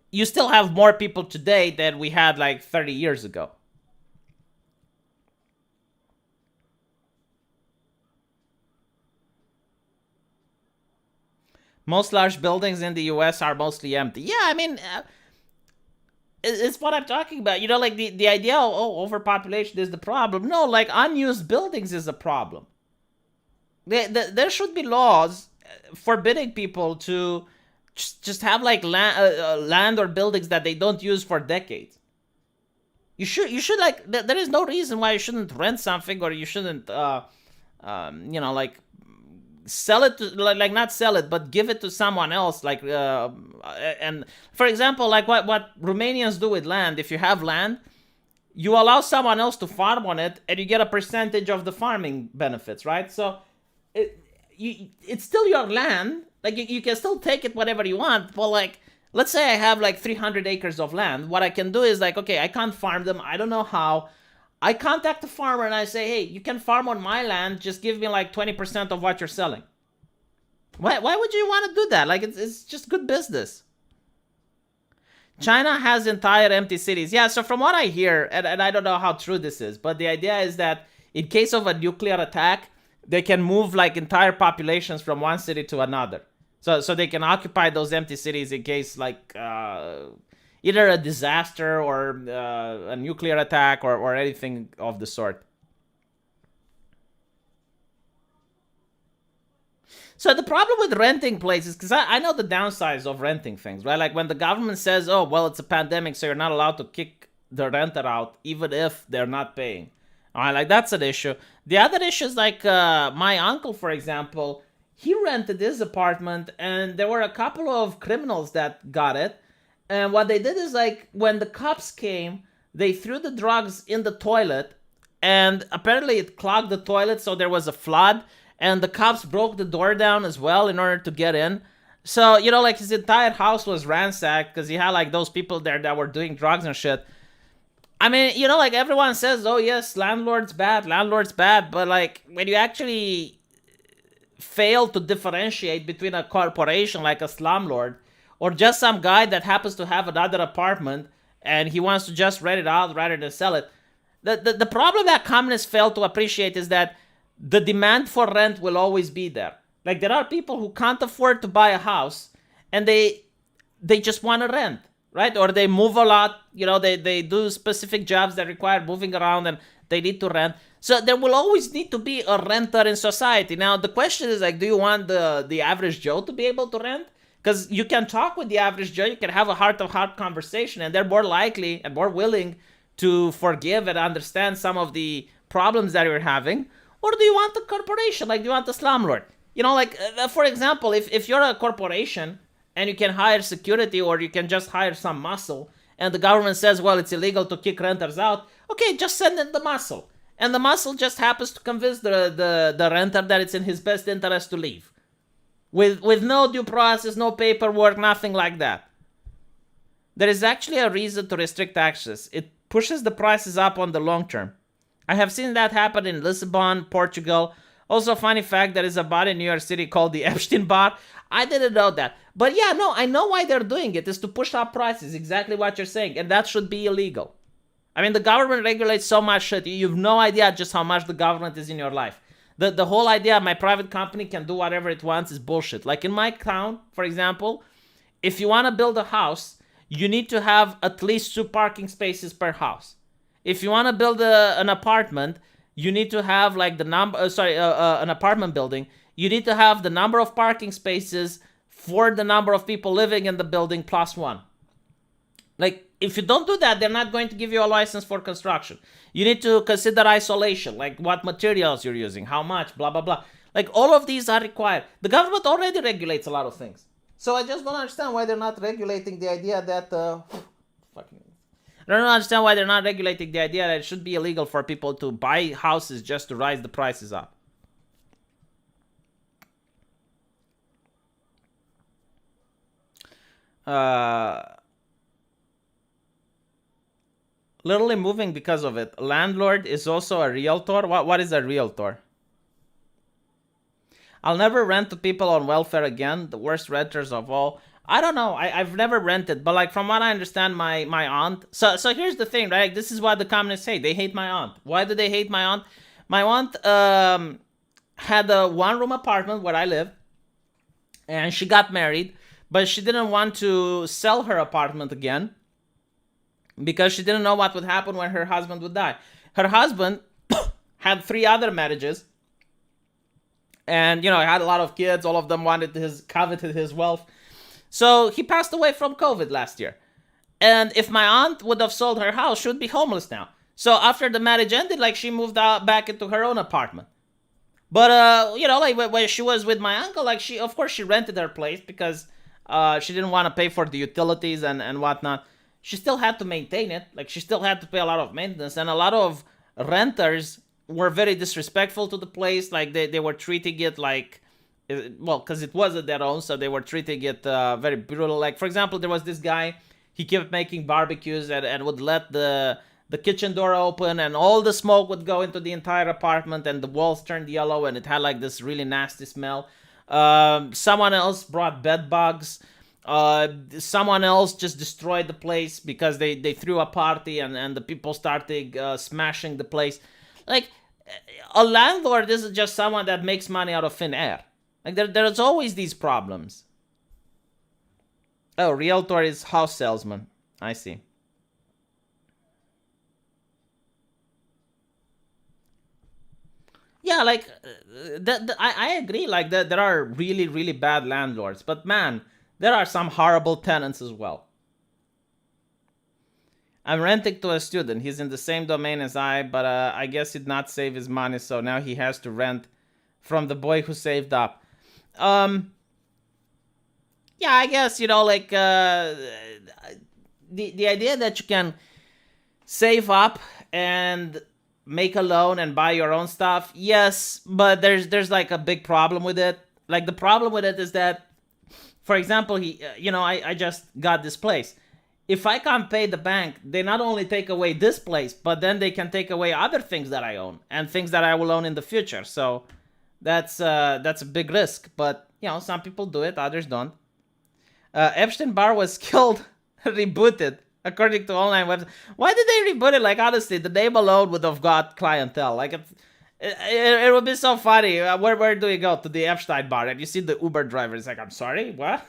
you still have more people today than we had like 30 years ago. Most large buildings in the US are mostly empty. Yeah, I mean, it's what I'm talking about. Like the idea of, overpopulation is the problem. No, like unused buildings is a problem. There should be laws forbidding people to just have like land or buildings that they don't use for decades. You should like, there is no reason why you shouldn't rent something, or you shouldn't, like sell it to, like not sell it, but give it to someone else. Like, and for example, like what Romanians do with land, if you have land, you allow someone else to farm on it and you get a percentage of the farming benefits, right? So it's still your land. Like you can still take it whatever you want, but like, let's say I have like 300 acres of land. What I can do is like, okay, I can't farm them. I don't know how. I contact the farmer and I say, hey, you can farm on my land. Just give me like 20% of what you're selling. Why would you want to do that? Like, it's just good business. China has entire empty cities. Yeah, so from what I hear, and I don't know how true this is, but the idea is that in case of a nuclear attack, they can move like entire populations from one city to another. So they can occupy those empty cities in case like either a disaster or a nuclear attack or anything of the sort. So the problem with renting places, because I know the downsides of renting things, right? Like when the government says, oh, well, it's a pandemic, so you're not allowed to kick the renter out, even if they're not paying. All right, like that's an issue. The other issue is like my uncle, for example, he rented his apartment and there were a couple of criminals that got it. And what they did is like when the cops came, they threw the drugs in the toilet and apparently it clogged the toilet, so there was a flood. And the cops broke the door down as well in order to get in. So, like his entire house was ransacked because he had like those people there that were doing drugs and shit. I mean, like everyone says, oh yes, landlord's bad. But like when you actually fail to differentiate between a corporation like a slumlord or just some guy that happens to have another apartment and he wants to just rent it out rather than sell it. The problem that communists fail to appreciate is that the demand for rent will always be there. Like, there are people who can't afford to buy a house and they just want to rent, right? Or they move a lot, they do specific jobs that require moving around and they need to rent. So there will always need to be a renter in society. Now, the question is, like, do you want the average Joe to be able to rent? Because you can talk with the average Joe, you can have a heart-to-heart conversation, and they're more likely and more willing to forgive and understand some of the problems that you're having. Or do you want the corporation? Like, do you want the slumlord? For example, if you're a corporation and you can hire security or you can just hire some muscle, and the government says, well, it's illegal to kick renters out, okay, just send in the muscle. And the muscle just happens to convince the renter that it's in his best interest to leave. With no due process, no paperwork, nothing like that. There is actually a reason to restrict access. It pushes the prices up on the long term. I have seen that happen in Lisbon, Portugal. Also, a funny fact, there is a bar in New York City called the Epstein Bar. I didn't know that. But yeah, no, I know why they're doing it. Is to push up prices, exactly what you're saying. And that should be illegal. I mean, the government regulates so much shit. You have no idea just how much the government is in your life. The whole idea my private company can do whatever it wants is bullshit. Like in my town, for example, if you want to build a house, you need to have at least 2 parking spaces per house. If you want to build an apartment, you need to have like an apartment building. You need to have the number of parking spaces for the number of people living in the building plus 1. Like, if you don't do that, they're not going to give you a license for construction. You need to consider isolation, like what materials you're using, how much, blah, blah, blah. Like, all of these are required. The government already regulates a lot of things. So I just don't understand why they're not regulating the idea that... I don't understand why they're not regulating the idea that it should be illegal for people to buy houses just to rise the prices up. Literally moving because of it. Landlord is also a realtor. What is a realtor? I'll never rent to people on welfare again. The worst renters of all. I don't know. I've never rented, but like from what I understand, my aunt. So here's the thing, right? This is what the communists say. They hate my aunt. Why do they hate my aunt? My aunt had a 1-room apartment where I live, and she got married, but she didn't want to sell her apartment again because she didn't know what would happen when her husband would die. Her husband had 3 other marriages, and had a lot of kids. All of them coveted his wealth. So he passed away from COVID last year. And if my aunt would have sold her house, she would be homeless now. So after the marriage ended, like, she moved out back into her own apartment. But like when she was with my uncle, like, she rented her place because she didn't want to pay for the utilities and whatnot. She still had to maintain it. Like, she still had to pay a lot of maintenance. And a lot of renters were very disrespectful to the place. Like, they were treating it like, well, because it wasn't their own, so they were treating it very brutal. Like, for example, there was this guy, he kept making barbecues and would let the kitchen door open, and all the smoke would go into the entire apartment, and the walls turned yellow, and it had like this really nasty smell. Someone else brought bed bugs. Someone else just destroyed the place because they threw a party and the people started smashing the place. Like, a landlord isn't just someone that makes money out of thin air. Like, there's always these problems. Oh, realtor is house salesman. I see. Yeah, like, I agree. Like, there are really, really bad landlords. But man, there are some horrible tenants as well. I'm renting to a student. He's in the same domain as I, but I guess he'd not save his money, so now he has to rent from the boy who saved up. Yeah, I guess, like, the idea that you can save up and make a loan and buy your own stuff, yes, but there's like a big problem with it. Like, the problem with it is that, for example, I just got this place. If I can't pay the bank, they not only take away this place, but then they can take away other things that I own and things that I will own in the future. So That's a big risk, but you know, some people do it, others don't. Epstein Barr was killed, rebooted, according to online websites. Why did they reboot it? Like, honestly, the name alone would have got clientele. Like, it would be so funny. Where do we go? To the Epstein Bar, and you see the Uber driver. It's like, I'm sorry, what?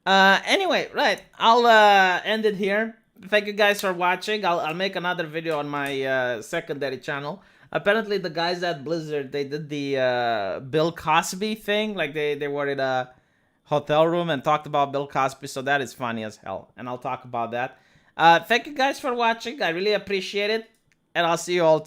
Anyway, right. I'll end it here. Thank you guys for watching. I'll make another video on my secondary channel. Apparently, the guys at Blizzard, they did the Bill Cosby thing. Like, they were in a hotel room and talked about Bill Cosby. So that is funny as hell. And I'll talk about that. Thank you guys for watching. I really appreciate it. And I'll see you all